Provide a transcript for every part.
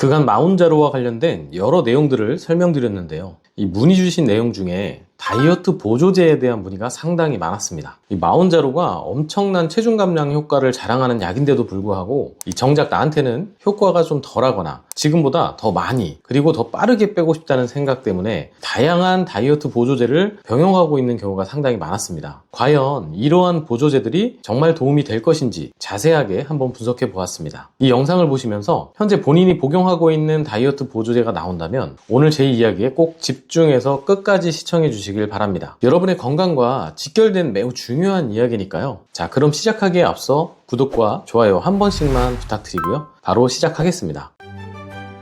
그간 마운자로와 관련된 여러 내용들을 설명드렸는데요. 이 문의 주신 내용 중에 다이어트 보조제에 대한 문의가 상당히 많았습니다. 이 마운자로가 엄청난 체중 감량 효과를 자랑하는 약인데도 불구하고 정작 나한테는 효과가 좀 덜하거나 지금보다 더 많이 그리고 더 빠르게 빼고 싶다는 생각 때문에 다양한 다이어트 보조제를 병용하고 있는 경우가 상당히 많았습니다. 과연 이러한 보조제들이 정말 도움이 될 것인지 자세하게 한번 분석해 보았습니다. 이 영상을 보시면서 현재 본인이 복용하고 있는 다이어트 보조제가 나온다면 오늘 제 이야기에 꼭 집중해서 끝까지 시청해 주시길 바랍니다. 여러분의 건강과 직결된 매우 중요한 이야기니까요. 자, 그럼 시작하기에 앞서 구독과 좋아요 한 번씩만 부탁드리고요. 바로 시작하겠습니다.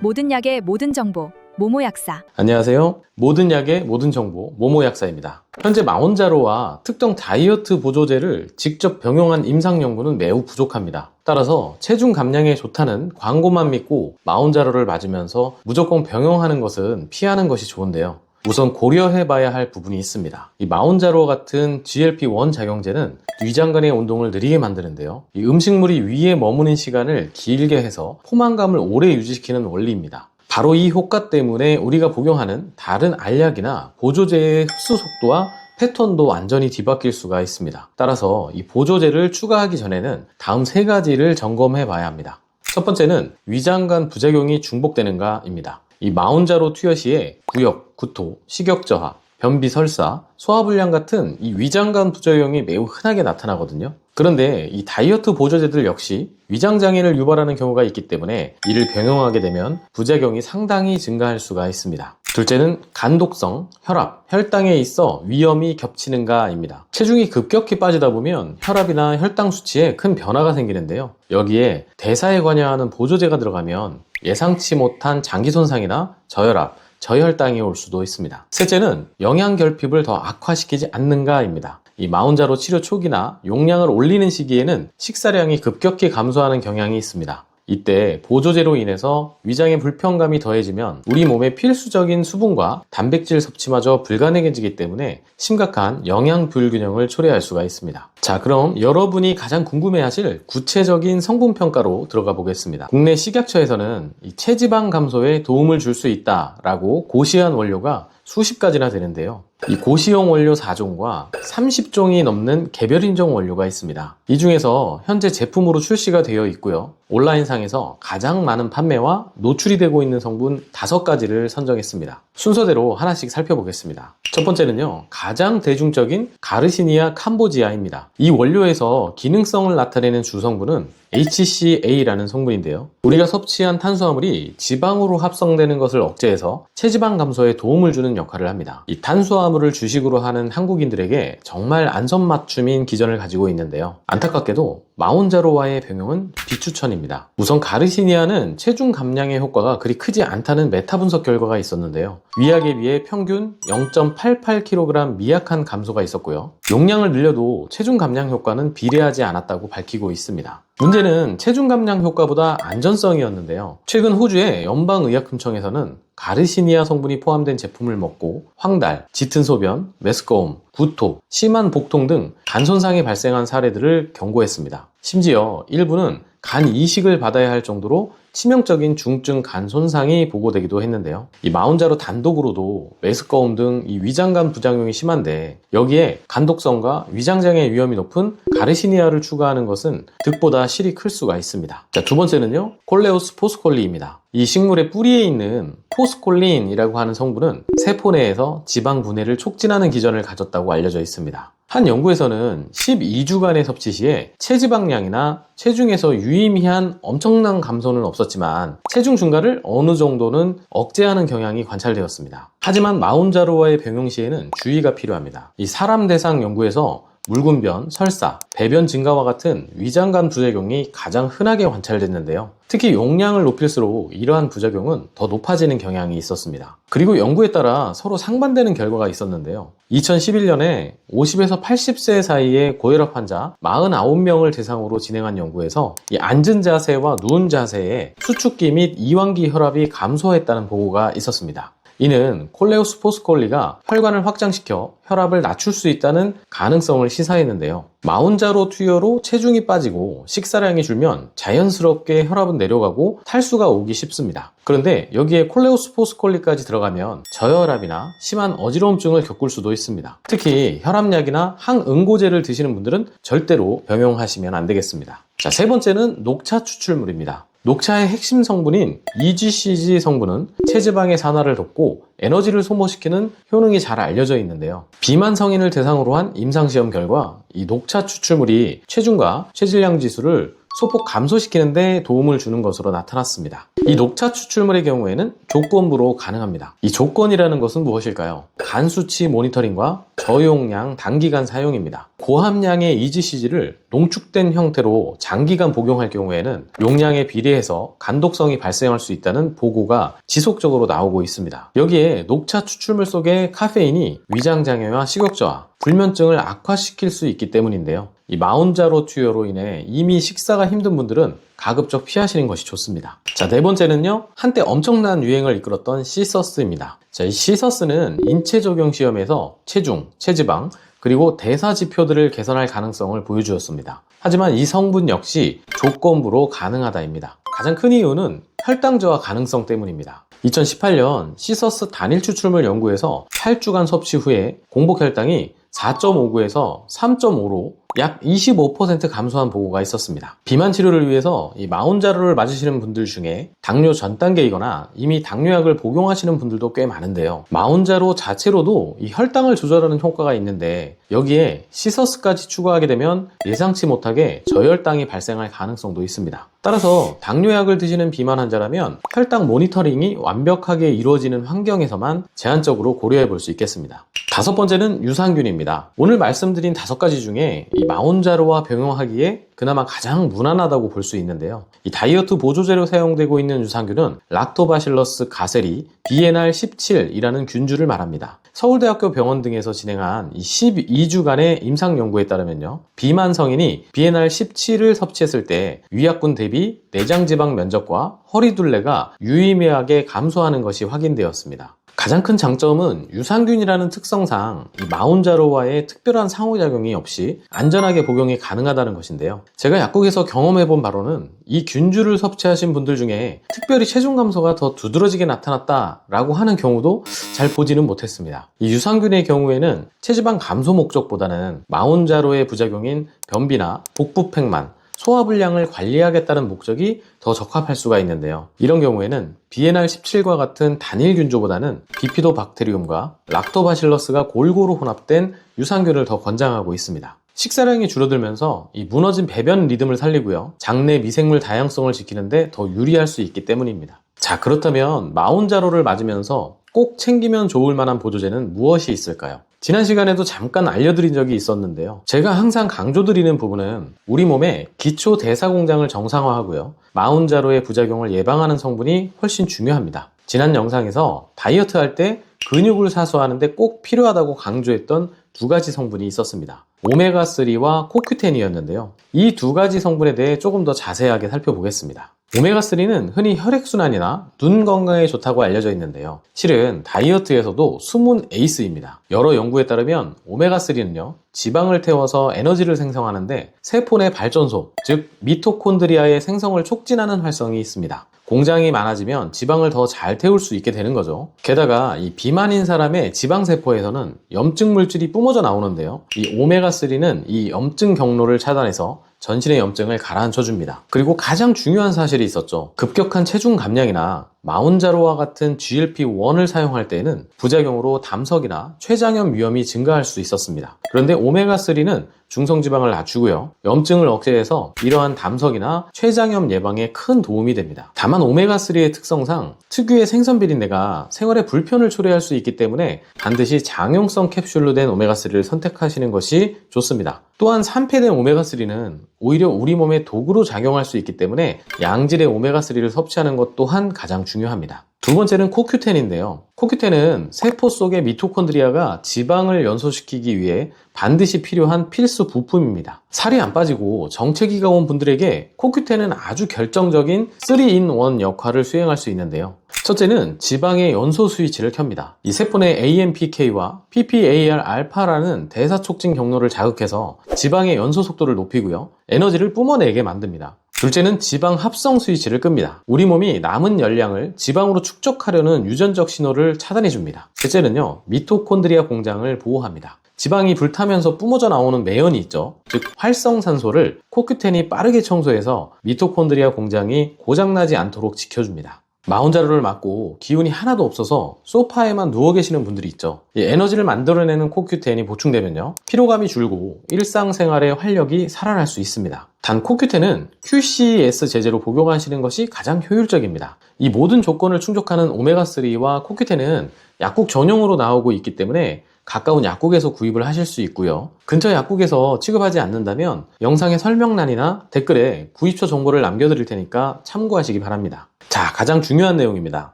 모든 약의 모든 정보, 모모약사. 안녕하세요. 모든 약의 모든 정보, 모모약사입니다. 현재 마운자로와 특정 다이어트 보조제를 직접 병용한 임상 연구는 매우 부족합니다. 따라서 체중 감량에 좋다는 광고만 믿고 마운자로를 맞으면서 무조건 병용하는 것은 피하는 것이 좋은데요. 우선 고려해봐야 할 부분이 있습니다. 이 마운자로 같은 GLP-1 작용제는 위장 간의 운동을 느리게 만드는데요. 이 음식물이 위에 머무는 시간을 길게 해서 포만감을 오래 유지시키는 원리입니다. 바로 이 효과 때문에 우리가 복용하는 다른 알약이나 보조제의 흡수 속도와 패턴도 완전히 뒤바뀔 수가 있습니다. 따라서 이 보조제를 추가하기 전에는 다음 세 가지를 점검해 봐야 합니다. 첫 번째는 위장간 부작용이 중복되는가입니다. 이 마운자로 투여 시에 구역, 구토, 식욕 저하, 변비 설사, 소화불량 같은 이 위장간 부작용이 매우 흔하게 나타나거든요. 그런데 이 다이어트 보조제들 역시 위장장애를 유발하는 경우가 있기 때문에 이를 병용하게 되면 부작용이 상당히 증가할 수가 있습니다. 둘째는 간독성, 혈압, 혈당에 있어 위험이 겹치는가입니다. 체중이 급격히 빠지다 보면 혈압이나 혈당 수치에 큰 변화가 생기는데요. 여기에 대사에 관여하는 보조제가 들어가면 예상치 못한 장기 손상이나 저혈압, 저혈당이 올 수도 있습니다. 셋째는 영양 결핍을 더 악화시키지 않는가입니다. 이 마운자로 치료 초기나 용량을 올리는 시기에는 식사량이 급격히 감소하는 경향이 있습니다. 이때 보조제로 인해서 위장의 불편감이 더해지면 우리 몸의 필수적인 수분과 단백질 섭취마저 불가능해지기 때문에 심각한 영양 불균형을 초래할 수가 있습니다. 자, 그럼 여러분이 가장 궁금해하실 구체적인 성분 평가로 들어가 보겠습니다. 국내 식약처에서는 이 체지방 감소에 도움을 줄 수 있다라고 고시한 원료가 수십 가지나 되는데요. 이 고시용 원료 4종과 30종이 넘는 개별 인정 원료가 있습니다. 이 중에서 현재 제품으로 출시가 되어 있고요. 온라인상에서 가장 많은 판매와 노출이 되고 있는 성분 5가지를 선정했습니다. 순서대로 하나씩 살펴보겠습니다. 첫 번째는요, 가장 대중적인 가르시니아 캄보지아입니다. 이 원료에서 기능성을 나타내는 주성분은 HCA라는 성분인데요. 우리가 섭취한 탄수화물이 지방으로 합성되는 것을 억제해서 체지방 감소에 도움을 주는 역할을 합니다. 이 탄수화물을 주식으로 하는 한국인들에게 정말 안전맞춤인 기전을 가지고 있는데요. 안타깝게도 마운자로와의 병용은 비추천입니다. 우선 가르시니아는 체중 감량의 효과가 그리 크지 않다는 메타 분석 결과가 있었는데요. 위약에 비해 평균 0.88kg 미약한 감소가 있었고요. 용량을 늘려도 체중 감량 효과는 비례하지 않았다고 밝히고 있습니다. 문제는 체중 감량 효과보다 안전성이었는데요. 최근 호주의 연방의약품청에서는 가르시니아 성분이 포함된 제품을 먹고 황달, 짙은 소변, 메스꺼움, 구토, 심한 복통 등 간 손상이 발생한 사례들을 경고했습니다. 심지어 일부는 간 이식을 받아야 할 정도로 치명적인 중증 간 손상이 보고되기도 했는데요. 이 마운자로 단독으로도 메스꺼움 등 이 위장간 부작용이 심한데 여기에 간독성과 위장장애 위험이 높은 가르시니아를 추가하는 것은 득보다 실이 클 수가 있습니다. 자, 두 번째는요, 콜레우스 포스콜리입니다. 이 식물의 뿌리에 있는 포스콜린이라고 하는 성분은 세포 내에서 지방 분해를 촉진하는 기전을 가졌다고 알려져 있습니다. 한 연구에서는 12주간의 섭취 시에 체지방량이나 체중에서 유의미한 엄청난 감소는 없었지만 체중 증가를 어느 정도는 억제하는 경향이 관찰되었습니다. 하지만 마운자로와의 병용 시에는 주의가 필요합니다. 이 사람 대상 연구에서 물군변, 설사, 배변 증가와 같은 위장간 부작용이 가장 흔하게 관찰됐는데요. 특히 용량을 높일수록 이러한 부작용은 더 높아지는 경향이 있었습니다. 그리고 연구에 따라 서로 상반되는 결과가 있었는데요. 2011년에 50에서 80세 사이의 고혈압 환자 49명을 대상으로 진행한 연구에서 이 앉은 자세와 누운 자세에 수축기 및 이완기 혈압이 감소했다는 보고가 있었습니다. 이는 콜레오스포스콜리가 혈관을 확장시켜 혈압을 낮출 수 있다는 가능성을 시사했는데요. 마운자로 투여로 체중이 빠지고 식사량이 줄면 자연스럽게 혈압은 내려가고 탈수가 오기 쉽습니다. 그런데 여기에 콜레오스포스콜리까지 들어가면 저혈압이나 심한 어지러움증을 겪을 수도 있습니다. 특히 혈압약이나 항응고제를 드시는 분들은 절대로 병용하시면 안 되겠습니다. 자, 세 번째는 녹차 추출물입니다. 녹차의 핵심 성분인 EGCG 성분은 체지방의 산화를 돕고 에너지를 소모시키는 효능이 잘 알려져 있는데요. 비만 성인을 대상으로 한 임상시험 결과 이 녹차 추출물이 체중과 체질량 지수를 소폭 감소시키는 데 도움을 주는 것으로 나타났습니다. 이 녹차 추출물의 경우에는 조건부로 가능합니다. 이 조건이라는 것은 무엇일까요? 간 수치 모니터링과 저용량 단기간 사용입니다. 고함량의 EGCG를 농축된 형태로 장기간 복용할 경우에는 용량에 비례해서 간독성이 발생할 수 있다는 보고가 지속적으로 나오고 있습니다. 여기에 녹차 추출물 속의 카페인이 위장장애와 식욕저하, 불면증을 악화시킬 수 있기 때문인데요. 이 마운자로 투여로 인해 이미 식사가 힘든 분들은 가급적 피하시는 것이 좋습니다. 자, 네 번째는요, 한때 엄청난 유행을 이끌었던 시서스입니다. 자, 이 시서스는 인체 적용 시험에서 체중, 체지방, 그리고 대사 지표들을 개선할 가능성을 보여주었습니다. 하지만 이 성분 역시 조건부로 가능하다입니다. 가장 큰 이유는 혈당 저하 가능성 때문입니다. 2018년 시서스 단일 추출물 연구에서 8주간 섭취 후에 공복 혈당이 4.59에서 3.5로 약 25% 감소한 보고가 있었습니다. 비만 치료를 위해서 이 마운자로를 맞으시는 분들 중에 당뇨 전 단계이거나 이미 당뇨약을 복용하시는 분들도 꽤 많은데요. 마운자로 자체로도 이 혈당을 조절하는 효과가 있는데 여기에 시서스까지 추가하게 되면 예상치 못하게 저혈당이 발생할 가능성도 있습니다. 따라서 당뇨약을 드시는 비만 환자라면 혈당 모니터링이 완벽하게 이루어지는 환경에서만 제한적으로 고려해 볼 수 있겠습니다. 다섯 번째는 유산균입니다. 오늘 말씀드린 5가지 중에 이 마운자로와 병용하기에 그나마 가장 무난하다고 볼 수 있는데요. 이 다이어트 보조제로 사용되고 있는 유산균은 락토바실러스 가세리 BNR17이라는 균주를 말합니다. 서울대학교 병원 등에서 진행한 이 12주간의 임상 연구에 따르면요, 비만 성인이 BNR17을 섭취했을 때 위약군 대비 내장지방 면적과 허리둘레가 유의미하게 감소하는 것이 확인되었습니다. 가장 큰 장점은 유산균이라는 특성상 이 마운자로와의 특별한 상호작용이 없이 안전하게 복용이 가능하다는 것인데요. 제가 약국에서 경험해본 바로는 이 균주를 섭취하신 분들 중에 특별히 체중 감소가 더 두드러지게 나타났다라고 하는 경우도 잘 보지는 못했습니다. 이 유산균의 경우에는 체지방 감소 목적보다는 마운자로의 부작용인 변비나 복부팽만, 소화불량을 관리하겠다는 목적이 더 적합할 수가 있는데요. 이런 경우에는 BNR17과 같은 단일 균주보다는 비피도박테리움과 락토바실러스가 골고루 혼합된 유산균을 더 권장하고 있습니다. 식사량이 줄어들면서 이 무너진 배변 리듬을 살리고요, 장내 미생물 다양성을 지키는데 더 유리할 수 있기 때문입니다. 자, 그렇다면 마운자로를 맞으면서 꼭 챙기면 좋을 만한 보조제는 무엇이 있을까요? 지난 시간에도 잠깐 알려드린 적이 있었는데요. 제가 항상 강조드리는 부분은 우리 몸의 기초 대사 공장을 정상화하고요, 마운자로의 부작용을 예방하는 성분이 훨씬 중요합니다. 지난 영상에서 다이어트 할 때 근육을 사수하는데 꼭 필요하다고 강조했던 2가지 성분이 있었습니다. 오메가3와 코큐텐이었는데요. 이 2가지 성분에 대해 조금 더 자세하게 살펴보겠습니다. 오메가3는 흔히 혈액순환이나 눈 건강에 좋다고 알려져 있는데요. 실은 다이어트에서도 숨은 에이스입니다. 여러 연구에 따르면 오메가3는요, 지방을 태워서 에너지를 생성하는데 세포 내 발전소, 즉 미토콘드리아의 생성을 촉진하는 활성이 있습니다. 공장이 많아지면 지방을 더 잘 태울 수 있게 되는 거죠. 게다가 이 비만인 사람의 지방세포에서는 염증 물질이 뿜어져 나오는데요. 이 오메가3는 이 염증 경로를 차단해서 전신의 염증을 가라앉혀 줍니다. 그리고 가장 중요한 사실이 있었죠. 급격한 체중 감량이나 마운자로와 같은 GLP-1을 사용할 때에는 부작용으로 담석이나 췌장염 위험이 증가할 수 있었습니다. 그런데 오메가3는 중성지방을 낮추고요, 염증을 억제해서 이러한 담석이나 췌장염 예방에 큰 도움이 됩니다. 다만 오메가3의 특성상 특유의 생선 비린내가 생활에 불편을 초래할 수 있기 때문에 반드시 장용성 캡슐로 된 오메가3를 선택하시는 것이 좋습니다. 또한 산패된 오메가3는 오히려 우리 몸에 독으로 작용할 수 있기 때문에 양질의 오메가3를 섭취하는 것 또한 가장 중요합니다. 두 번째는 코큐텐인데요. 코큐텐은 세포 속의 미토콘드리아가 지방을 연소시키기 위해 반드시 필요한 필수 부품입니다. 살이 안 빠지고 정체기가 온 분들에게 코큐텐은 아주 결정적인 3-in-1 역할을 수행할 수 있는데요. 첫째는 지방의 연소 스위치를 켭니다. 이 세포의 AMPK와 PPAR-알파라는 대사촉진 경로를 자극해서 지방의 연소 속도를 높이고요. 에너지를 뿜어내게 만듭니다. 둘째는 지방 합성 스위치를 끕니다. 우리 몸이 남은 열량을 지방으로 축적하려는 유전적 신호를 차단해줍니다. 셋째는요, 미토콘드리아 공장을 보호합니다. 지방이 불타면서 뿜어져 나오는 매연이 있죠. 즉 활성산소를 코큐텐이 빠르게 청소해서 미토콘드리아 공장이 고장나지 않도록 지켜줍니다. 마혼자로를 맞고 기운이 하나도 없어서 소파에만 누워 계시는 분들이 있죠. 이 에너지를 만들어내는 코큐텐이 보충되면요, 피로감이 줄고 일상생활의 활력이 살아날 수 있습니다. 단 코큐텐은 QCS 제제로 복용하시는 것이 가장 효율적입니다. 이 모든 조건을 충족하는 오메가3와 코큐텐은 약국 전용으로 나오고 있기 때문에 가까운 약국에서 구입을 하실 수 있고요. 근처 약국에서 취급하지 않는다면 영상의 설명란이나 댓글에 구입처 정보를 남겨드릴 테니까 참고하시기 바랍니다. 자, 가장 중요한 내용입니다.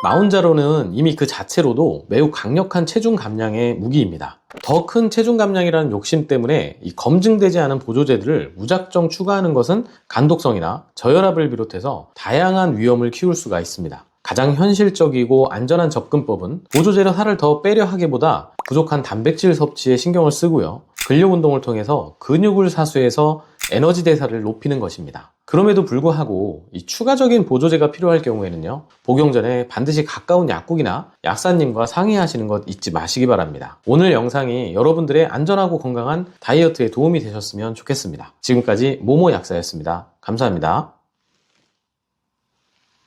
마운자로는 이미 그 자체로도 매우 강력한 체중 감량의 무기입니다. 더 큰 체중 감량이라는 욕심 때문에 이 검증되지 않은 보조제들을 무작정 추가하는 것은 간독성이나 저혈압을 비롯해서 다양한 위험을 키울 수가 있습니다. 가장 현실적이고 안전한 접근법은 보조제로 살을 더 빼려 하기보다 부족한 단백질 섭취에 신경을 쓰고요, 근력 운동을 통해서 근육을 사수해서 에너지 대사를 높이는 것입니다. 그럼에도 불구하고 이 추가적인 보조제가 필요할 경우에는요, 복용 전에 반드시 가까운 약국이나 약사님과 상의하시는 것 잊지 마시기 바랍니다. 오늘 영상이 여러분들의 안전하고 건강한 다이어트에 도움이 되셨으면 좋겠습니다. 지금까지 모모 약사였습니다. 감사합니다.